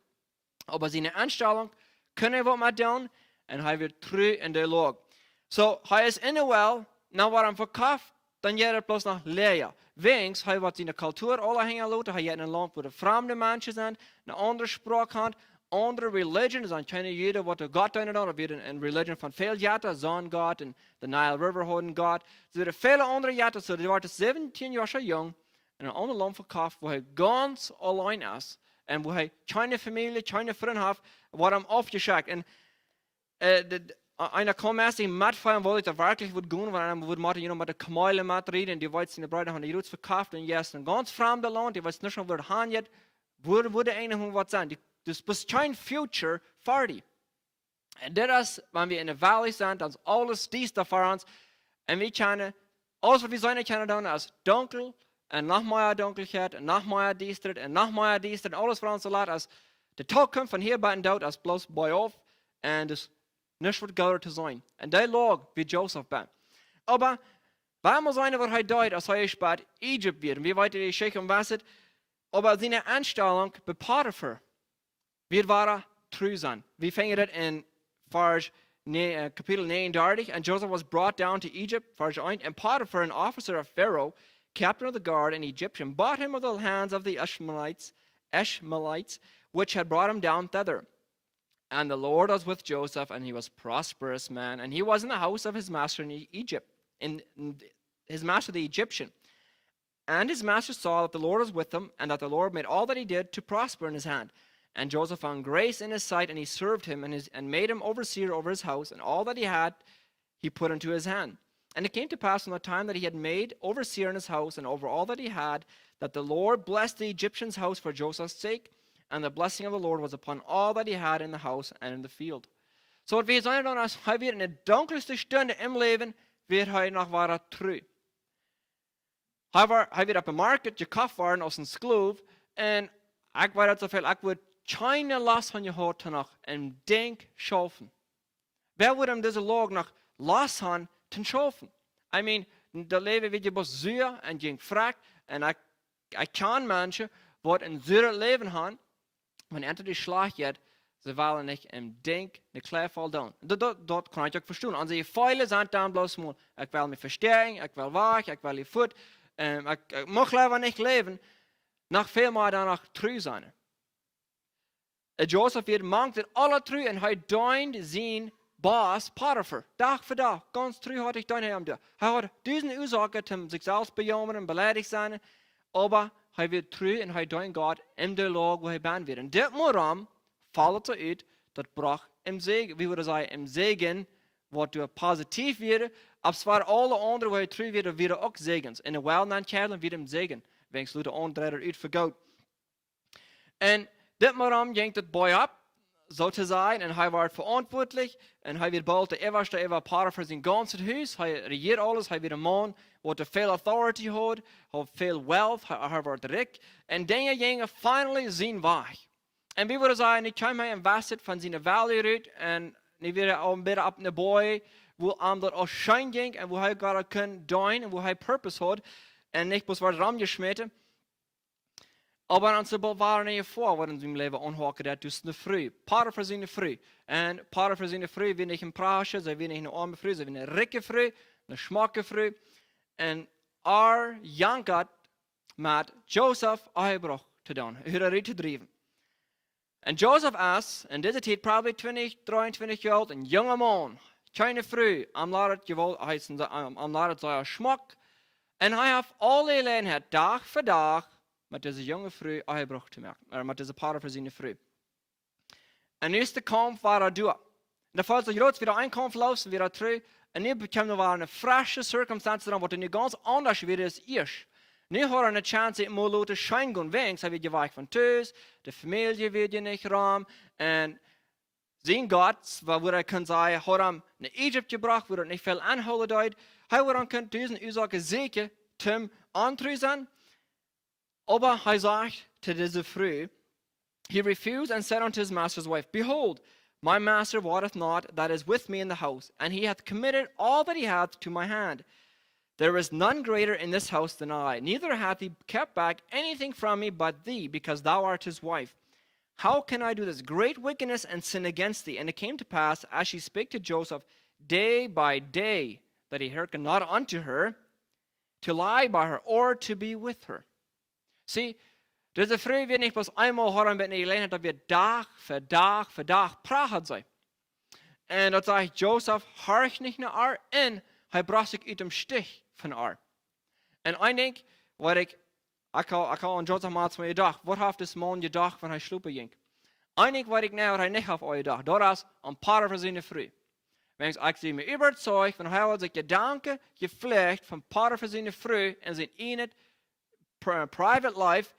Maar zijn aanstelling kan hij wat met doen, en hij wird terug in de lag. So, hij is in de wel, nou waar hij verkauft, dan gaat het bloß nog leer. Wings, hij wordt zijn cultuur alle hangen laten, hij gaat in een land waar de vreemde mensen zijn, een andere spraak heeft, andere religion, er zijn keine jeder wat de God doen, er wird een religion van veel jatten, Zon-God en de Nile River houden God. Er zijn vele andere jatten, so die wordt 17 jaar jong, in een ander land verkauft, waar hij ganz alleen is, en waar hij keine familie, keine vrienden heeft, wordt hem afgeschickt. En einer kam erst in Matfeiern, wo ich da wirklich würde gehen, weil einer würde mal mit der Kamele reden, die wollten seine Brüder haben die Roots verkauft, und jetzt ein ganz fremder Land, die weiß nicht schon, wo er hin jetzt, würde einer was sein. Das ist kein Future für die. Und das ist, wenn wir in der Valley sind, dann ist alles dies da für uns, und wir kennen, alles was wir sein können, dann ist dunkel, und noch mehr Dunkelheit, und noch mehr Diestert, und noch mehr Diestert, alles für uns so leid, als der Tag kommt von hier bei den Tod, als bloß bei auf, und das nicht wird gauder zu sein. Und der lag wie Joseph bin. Aber, wenn man seine, was er deut, als er spät Egypt wird, und wie weit die Sheikh umwasset, aber seine Anstellung bei Potiphar, wird war true sein. Wir fangen das in Vers Kapitel 39, and Joseph was brought down to Egypt, Vers 1, and Potiphar, an officer of Pharaoh, captain of the guard, an Egyptian, bought him of the hands of the Ishmaelites, which had brought him down thither. And the Lord was with Joseph, and he was a prosperous man, and he was in the house of his master in Egypt, in his master the Egyptian. And his master saw that the Lord was with him, and that the Lord made all that he did to prosper in his hand. And Joseph found grace in his sight, and he served him, and made him overseer over his house, and all that he had he put into his hand. And it came to pass from the time that he had made overseer in his house, and over all that he had, that the Lord blessed the Egyptian's house for Joseph's sake, and the blessing of the Lord was upon all that he had in the house and in the field. So wat we zijn dan als hij weer in de donkerste stunde im leven, weer hij nog waar terug. Hij weer op een markt gekocht worden als een slaaf, en ik weet het zoveel, ik wil keine last van je hart nog en denk schaffen. Wer wil hem deze log nog last van te schaffen? I mean, dat leven weet je best zuur en je vraagt, en ik kan mensen wat een zuur leven hebben, wenn er die Schlag geht, sie wollen nicht im Denk eine Klär fall down. Dort kann ich auch verstehen. Und sie Pfeile sind dann bloß mal, ich will mich verstehen, ich will wach, ich will fort, ich mag lieber nicht leben, nach viel mehr danach treu sein. Joseph wird mangt alle treu, und er dient sein Boss Potiphar, Tag für Tag, ganz treu hat ich dient ihm da. Er hat diesen Ursache zum sich selbst bejahen und beleidigt sein, aber hij wird treu en hij dient Gott in de lag waar hij bent wird. En dit moram valt er uit, dat bracht im Segen, wie würde sagen, im Segen, wat du positief wird, aber zwar alle anderen, waar hij treu wird, wieder auch Segens. In de welnaam kerlen wird im Segen, wegen de andere uit voor Gott. En dit moram ging het boy ab, so zu sein, und er war verantwortlich, und er wird bald der Everste Potiphar sein ganzes Haus, er regiert alles, er wird ein Mann, der viel Authority hat viel Wealth, er wird reich, und Dinge gingen finally sein Weg. Und wie würde sagen, ich kam hier im Wasser von seiner Valley rüt, und ich werde auch ein bisschen ab in der Boy, wo dort auch schein ging, und wo er gerade kann dienen, und wo er Purpose hat, und nicht bloß was rumgeschmissen. Aber dann so waren wir vor, was in seinem Leben anhaken, das ist eine Früh. Paar für seine Früh. Und paar für seine Früh, wenn ich in Prasche, so wenn ich eine arme Früh, so wenn eine ricke Früh, eine schmacke Früh. Und jankert mit Joseph eingebracht zu tun, Hürerei zu treiben. Und Joseph ist in dieser Zeit probably 20, 23 Jahre alt, ein junger Mann, keine Früh, am Ladet sei Schmack. Und er hat alle Gelegenheit, Tag für Tag, mit dieser jungen Früh eingebracht zu merken, oder mit dieser Paar für seine Früh. Und der erste Kampf war durch. Und da fällt sich jetzt wieder ein Kampf los, wieder drei. Und nu bekam er eine frische Circumstance dran, was nu ganz anders wieder als ich. Nu hat er eine Chance, mal Leute schein gehen weg, so wird geweicht von Tös, die Familie wird ja nicht rum, und sein Gott, wo er kann sagen, hat er nach Ägypten gebracht, wo er nicht viel anholen dort, er dann kann diesen Ursache sicher zum antrüsen, aber er sagt zu dieser Früh, he refused and said unto his master's wife, behold, my master wotteth not that is with me in the house, and he hath committed all that he hath to my hand. There is none greater in this house than I, neither hath he kept back anything from me but thee, because thou art his wife. How can I do this great wickedness and sin against thee? And it came to pass, as she spake to Joseph day by day, that he hearkened not unto her, to lie by her, or to be with her. See, diese Früh wird nicht bloß einmal hören, wenn ihr lernt, dass wir Tag für Tag praten sein. Und dann sage ich, Joseph, horch nicht nach ihr, und er braucht sich aus dem Stich von ihr. Und ich denke, was ich an Joseph mal zu mir gedacht, was hat das Mann gedacht, wenn er schlupen ging? Ich denke, was ich näher nicht auf euch gedacht, das ist ein paar für seine Früh. Wenn ich sie mir überzeugt, wenn er sich Gedanken gepflegt von paar für seine Früh und sein inner private life,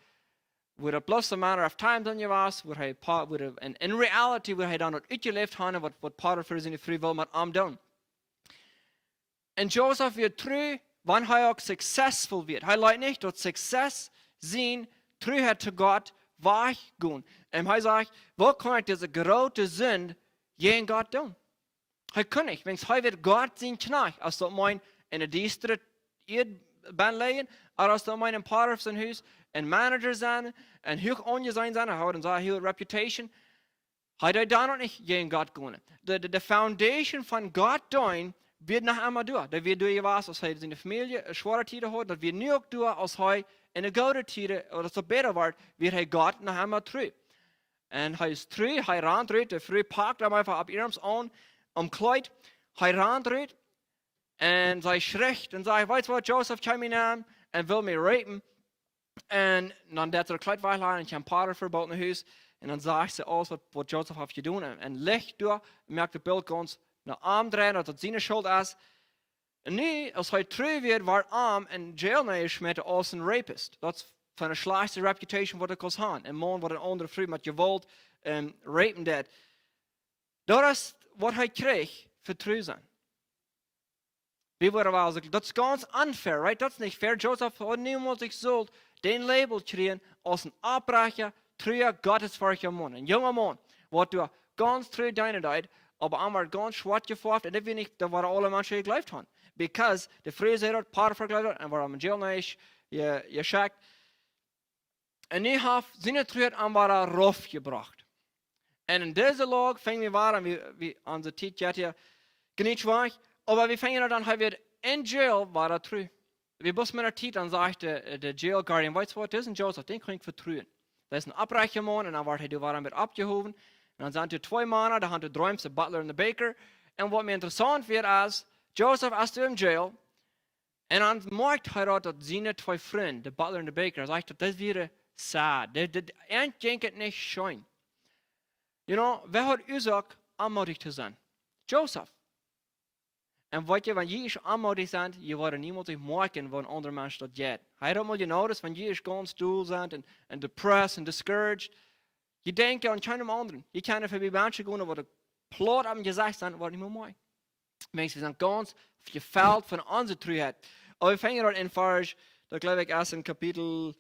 wo er bloß a matter of time dann was, wo er in reality, wo er dann nicht uitgelebt hat, was Pater für seine Früh will mit ihm tun. Und Joseph wird treu, wann er auch successful wird. Er leidet nicht, dass Success sehen, Treuheit zu Gott weichgehen. Und er sagt, wo kann ich diese große Sünde gegen Gott tun? Er kann nicht, wenn er wird Gott sehen Knecht, als dass mein in der düstere Erdbahn legen, oder als dass mein im Pater sein Haus ein Manager sein, und hoch angesehen sein, er hat eine hohe Reputation, hat er da noch nicht gegen Gott gehen. Die Foundation von Gott tun, wird nach einmal durch. Da wird durch was, als er seine Familie eine schwere Zeit hat, das wird nur durch, als er in der gute Zeit, oder so besser wird, wird er Gott nach einmal treu. Und er ist treu, er randreht, der Früh packt er einfach ab ihrem an, Kleid, er randreht, und sei schrecht, und sagt, weißt du was, Joseph kam mir an, und will mich rapen. Und dann hat er Kleid weglegen, und ich habe ein Pater verbaut in Haus, und dann sagt sie alles, was Joseph hat getan. Und Licht durch, merkt das Bild ganz, nach Arm drehen, dass das seine Schuld ist. Und nu, als er treu wird, war Arm in Jail geschmissen als ein Rapist. Das ist von der schlechteste Reputation, was er kann haben. Ein Mann, der eine andere Frau mit Gewalt rapen hat. Das ist, was er kriegt für treu sein. Wie wurde er sagen, das ist ganz unfair, right? Das ist nicht fair. Joseph hat niemals sich so den Label kriegen als ein Abbrecher, treuer, gottesfürchtiger Mann. Ein junger Mann, der du ganz treu deine Zeit, aber einmal ganz schwarz gefärbt, und das will nicht, da waren alle Menschen geglaubt haben. Because der Fräser hat Pater vergleicht hat, und war am Jail nicht geschickt. Und ich habe seine Treuheit einmal raufgebracht. Und in dieser Lage fängt wir an, wie unser Titel hier, nicht schwach, aber wir fangen dann, wird in Jail war er treu. Wir müssen mit der Titel, dann sagt der Jail Guardian, weißt du was, das ist ein Joseph, den kann ich vertrauen. Das ist ein abreicher Mann, und dann war er mit abgehoben. Und dann sind wir 2 Männer, da haben wir drei, der Butler und der Baker. Und was mir interessant wird, ist, Joseph ist im Jail, und dann merkt er, dass seine 2 Freunde, der Butler und der Baker, sagt, das wäre sad. Das denkt nicht schön. You know, wer hat gesagt, anmutig zu sein? Joseph. Und weißt du, wenn je anmutig sind, je werden niemand sich merken, wenn andere Menschen das geht. Er hat mal genotizt, wenn je ganz dull sind und depressed und discouraged, je denken an keinem anderen. Je können für die Menschen gehen, die plot am Gesicht sind, was nicht mehr mehr. Menschen sind ganz gefällt von unserer Treuheit. Aber wir fangen dort in Vers, da glaube ich erst in Kapitel,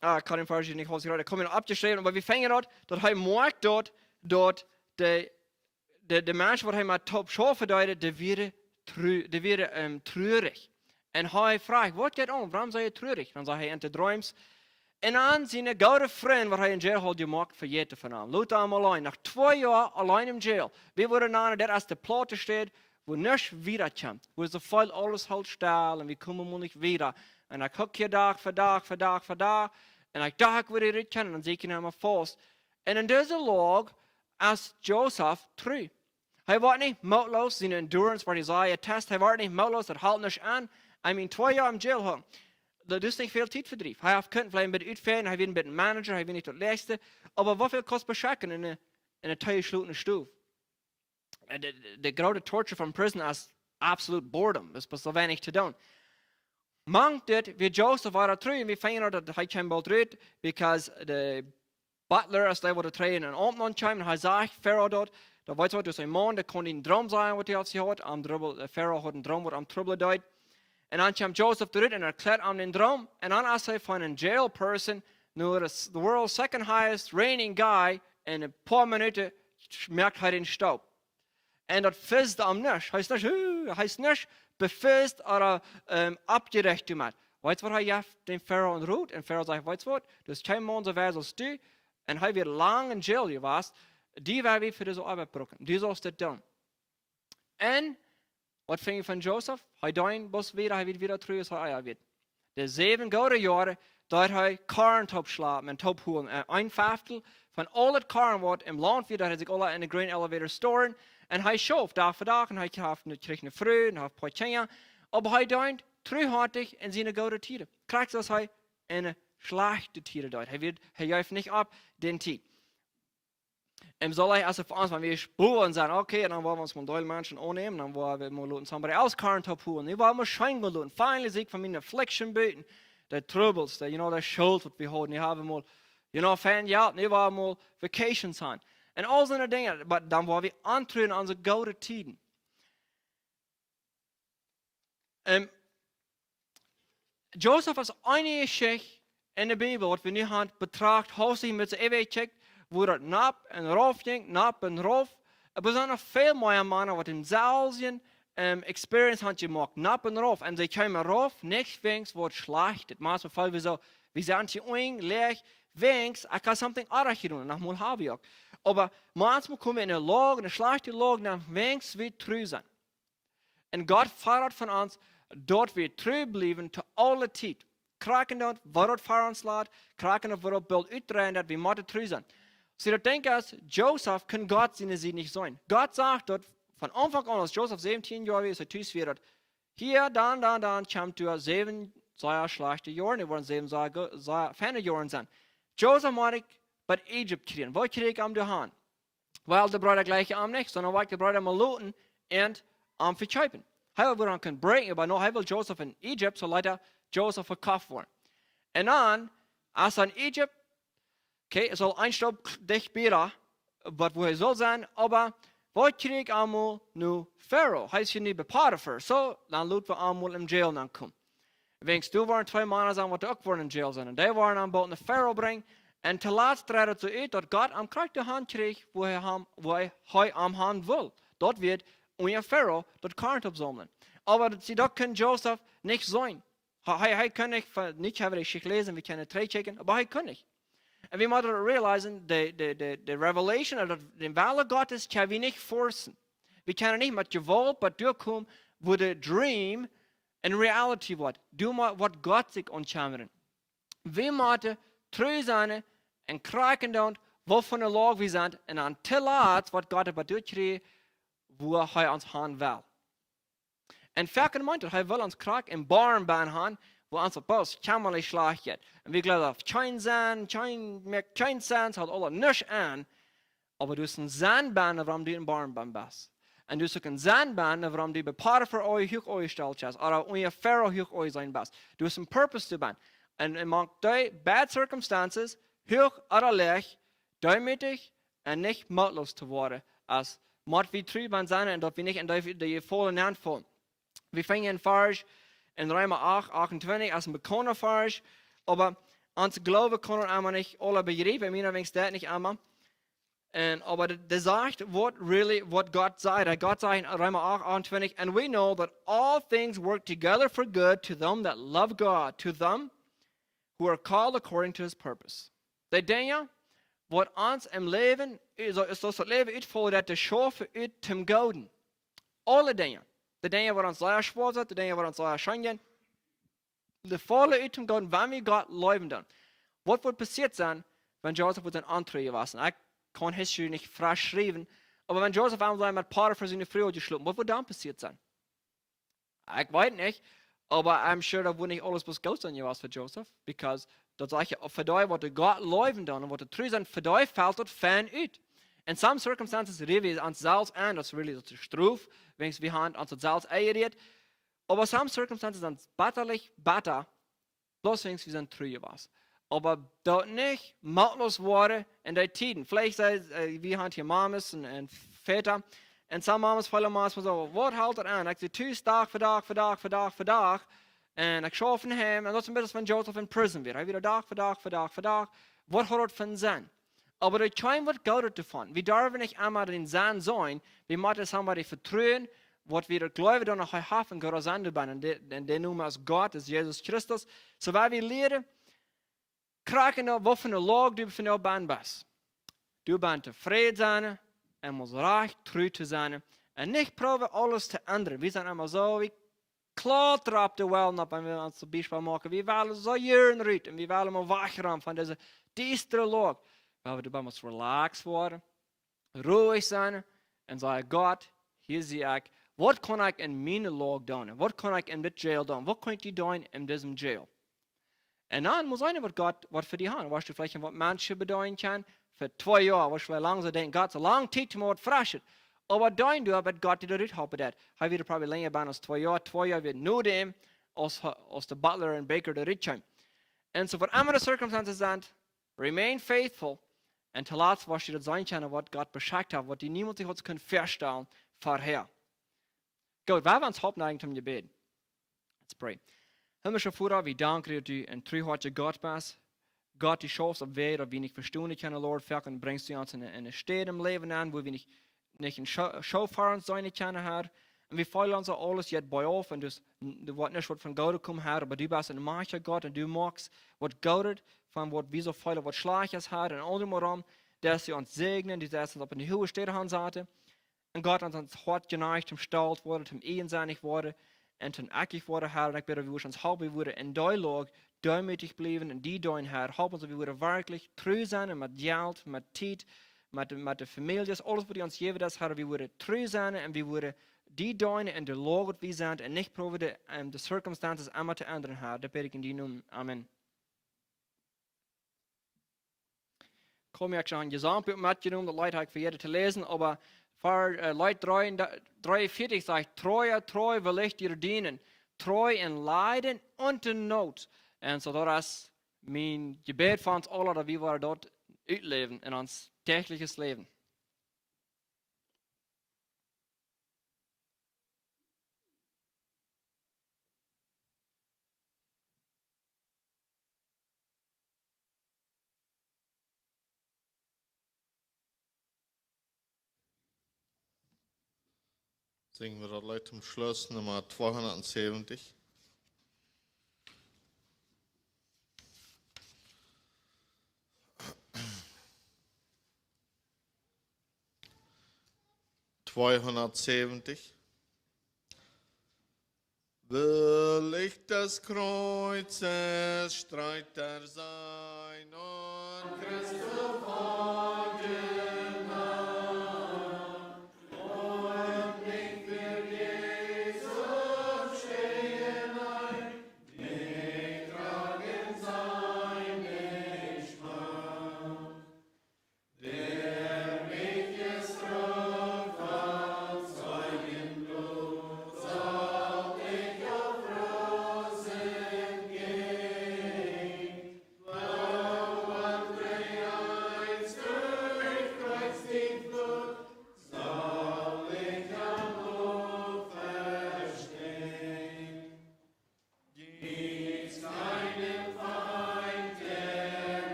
ich kann den Vers nicht gerade, da kommen wir abgeschrieben, aber wir fangen dort, dass er merkt dort der Mensch, was er mal top schon verdeutet, der wird treurig. En hij vraagt, wat gaat om? Waarom zijn je treurig? Dan zegt hij, en te drooms. En aan zijn gouden vriend, wat hij in jail had gemaakt, vergeten van hem. Laat hem alleen. Nach 2 jaar alleen in jail. We worden naar dat als de platte staat, wo nichts wiederkommt. Wo so voll alles halt still und wir kommen mal nicht wieder. Und ich gucke hier Tag für Tag für Tag für Tag. Und ich dachte, wo die kennen, und dann sehe ich ihn immer fast. Und in dieser Lage, als Joseph treu. Er war nicht mutlos, seine Endurance, was Isaiah test. Er war nicht mutlos, das hält nicht an. I mean, 2 Jahre im Jail haben. Das ist nicht viel Zeit für dich. Er könnte vielleicht ein bisschen utfällen, er wird ein bisschen Manager, er wird nicht das Letzte. Aber wie viel kostet beschrecken in einer teilgeschlossenen Stufe? De grote torture van prison is absoluut boredom. Dus is so wenig te doen. Mangt dit, wie Joseph war treu, en we fingen dat hij kwam bald uit, because de butler, als hij wilde treden, en omnon kwam, en hij zegt, Pharaoh dat weet je wat, dus een man, dat kon een droom zijn, wat hij had gehad, Pharaoh had een droom, wat am trubbelen deed. En dan kwam Joseph eruit, en erklärt aan den droom, en dan als hij van een jail person, nu the world's second highest reigning guy, in een paar minuten merkt hij den Staub. En dat vist am nicht. Heißt nicht befist oder abgerecht gemacht. Weißt du, was hij heeft den Pharaoh en roet? En Pharaoh sagt, weißt du wat? Dus geen man zo wijs als du. En hij wird lang in jail geweest. Die werden we voor deze arbeid broken. Die zoals dat doen. En, wat vind je van Joseph? Hij doet bos weer, hij wird wieder terug als hij wird. De 7 gouden jaren, dat hij karren top slapen en top holen. Een vijftel van al het karren wat im land wird, dat hij zich alle in de grain elevator storen. En hij schoof dag voor dag en hij kreeg een vrouw en hij heeft poitjenja. Maar hij deed terughartig in zijn gouden tijden. Krijgt als hij in een slechte tijden deed. Hij juift niet op den tijd. En zal hij als er voor ons, wanneer we sporen zijn, oké, dan wollen we ons mal Menschen aannemen, dan willen we mal laten somebody else karren top holen. Dan willen we schijn gaan laten. Finally zie ik van mijn affliction buiten. De troubles, de schuld wat we houden. Die hebben mal, fan geld, die willen mal vacations gaan. En al zo'n dingen, maar dan worden we aantreden aan onze gouden tijden. Joseph is een geschichte in de Bijbel, wat we nu gaan betrachten, hoofdzakelijk met z'n eeuwig checkt, wo dat nap en rof ging, nap en rof. Er zijn nog veel mooie mannen wat in zelfs experience had gemaakt, nap en rof. En ze kwamen rof, niks wenks wordt slecht. Het maakt me veel wie zo, we zijn hier eng, leeg, wenks, ik kan something anders doen, en dat moet hebben ook. Aber manchmal kommen wir in eine Lage, eine schlechte Lage, nach wenigstens wir treu sein. Und Gott fordert von uns, dort wir treu bleiben, zu aller Zeit. Kraken dort, wo dort vor uns lädt, kraken dort, wo dort Bild uitdrehen, dass wir müssen treu sein. Sie denken, als Joseph kann Gott seine Seele nicht sein. Gott sagt dort, von Anfang an, als Joseph 17 Jahre ist, er tüß wird, hier, dann, kommt du 7 sehr schlechte Jahre, die wollen 7 sehr feine Jahre sein. Joseph muss bei Egypt kriegen. Wo krieg ich am Hand? Weil der Bruder gleich am nicht, sondern weil der Bruder mal looten und am verkaufen. Er will dann brechen, aber noch er will Joseph in Egypt, so leider Joseph verkauft worden. Und dann, als er in Egypt, okay, er soll ein Stück dich bieten, wo er soll sein, aber wo krieg ich einmal nur Pharaoh? Heißt hier nicht bei Potiphar. So, dann lassen wir einmal im Jail kommen. Wenn du waren 2 Männer sein, die auch waren in Jail sind, und die waren an Bord nach Pharaoh bringen. En te laatst treedt het zo uit dat God am krijgt de hand kreeg waar hij am hand wil. Dat wird unser Pharaoh dat karnt opzamelen. Aber sie dat kann Joseph nicht sein. Hij kann nicht hebben ich gelesen, wir können 3 checken, aber hij kann nicht. En we moeten realizen, de revelation, of de Wille Gottes, können wir nicht forcen. Wir können nicht mit Gewalt, aber durchkommen, wo der Dream in Reality wird. Du musst, was Gott sich anschauen. Wir müssen treu sein, en kraken dan waarvan de lage we zijn en aan te laat wat God hebben doorgekregen, waar hij ons gaan wil. En vaak in de hij wil ons krak in barnbaan gaan, waar ons pas kammerlijk slag gaat. En we geloven op geen zijn, geen zijn, had alle niks aan, aber du hast een zandbaan waarom die in barnbaan bent. En du hast een zandbaan waarom die bij Potiphar ooit hoog ooit gesteld is, of ooit Pharaoh hoog ooit zijn best. Du hast een purpose te ben. En in manche bad circumstances, hoog oder laag, duimütig en niet machtlos te worden, als moet we treu zijn en dat we niet in de volle naam vallen. We fingen in Vers in Römer 8, 28 als een bekannter Vers, aber ons Glaube können wir nicht alle begreifen, mir wenigstens das nicht einmal. Aber der sagt, what Gott sagt. Gott sagt in Römer 8, 28, and we know that all things work together for good to them that love God, to them who are called according to his purpose. De dingen wat ons im Leben, is das Leben uitvoert dat de schaffen uit zum Gouden. Alle dingen. De dingen wat ons leer schwarz hat, de dingen wat ons leer schenken, de volle uit zum Gouden, wanneer wir Gott leben dann. Wat wird passiert sein, wenn Joseph mit den Anträgen war? Ich kann History nicht frisch schreiben, aber wenn Joseph einmal mit Potiphar seine Frau geschlagen, was wird dann passiert sein? Ich weiß nicht, aber I'm sure, da wurde nicht alles was gut sein für Joseph, because dat sage ich, für die, was Gott leben dann und was treu sind, für die fällt das fan uit. In some circumstances reden wir uns selbst an, das ist really das Struf, wenn wir haben uns selbst eingeredet, aber some circumstances sind batterlich, bloß wenn wir sind treu was. Aber dort nicht machtlos worden in der Tiden. Vielleicht wir haben hier Mamas und Väter, und some Mamas fallen Mamas so, was hält er an? Ich sehe Tag für Tag, und ich schaue von ihm, und das ist ein bisschen, wenn Joseph in Prison wird. Wieder Tag für Tag, was hat er von Sinn? Aber der Schein wird Gott davon. Wir dürfen nicht einmal den Sinn sein, wir müssen somebody vertrauen, was wir glauben, dann noch haben, Gott senden bin, und der Name ist Gott, ist Jesus Christus. So weil wir lernen, kraken op wat voor een laag du van jou bent. Du bent tevreden zijn en moet recht trouw te zijn. En niet proberen alles te ändern. Wir sind immer so, wie klautern op de wel op en we ons zum Beispiel maken. Wir willen so jaren uit en we willen maar weggaan van deze diestere laag. Weil wir dabei moeten relaxed worden, ruhig zijn en zeggen, Gott, hier zie ik, wat kan ik in mijn laag doen? Wat kan ik in dit jail doen? Wat kan ik doen in diesem jail? En dan moet zijn wat Gott wat für die haben. Was du vielleicht wat manche bedeuten kann, für 2 Jahre, was vielleicht lang so denken, Gott, so lang Zeit um was fresh. Aber dann du, aber Gott die dort haben hat. Hij wird probably länger bei als 2 Jahre. 2 Jahre wird nur dem, als der Butler und Baker der Rich haben. Und so, whatever the circumstances sind, remain faithful. Und zu laat was du das sein kann, was Gott beschickt hat, was die niemand sich hat können verstellen, vorher. Gut, wir werden uns hauptneigen zum Gebet. Let's pray. Himmlischer Vater, wir danken dir, du ein treuherzige Gott bist. Gott, die schaust auf Wege, wir nicht verstehen können, Lord, und bringst du uns in eine Stadt im Leben an, wo wir nicht in Showfahren sein können, Herr. Und wir fallen uns alles jetzt bei auf, und du weißt nicht, was von Gott kommt, Herr, aber du bist ein mächtiger Gott, und du magst, was Gott von was wir so viele, was schlecht ist, Herr, und anderem, dass sie uns segnen, die uns auf eine hohe Städte haben, Seite. Und Gott hat uns hart geneigt, zum Stalt worden, zum Ehensinnig worden, en toen ik worden, Herr, en ik bid dat we ons helpen, we in dialoog, duimütig blijven, en die doen, Herr, help ons, dat we wirklich treu zijn, met geld, met tijd, met de families, alles wat ons geven is, Herr, we treu zijn, en we die doen, in de laag wat we zijn, en niet proberen de circumstances allemaal te ändern, Herr, dat bid ik in die naam, Amen. Kom ik schon gesamtbild mitgenommen, dat Leute habe ich für jeder zu lesen, aber für Leute 43 sagt, treu will ich dir dienen. Treu in Leiden und in Not. Und so das ist mein Gebet für uns alle, dass wir dort ausleben in uns tägliches Leben. Singen wir das Leute zum Schluss, Nummer 270. Will ich des Kreuzes Streiter sein und Christus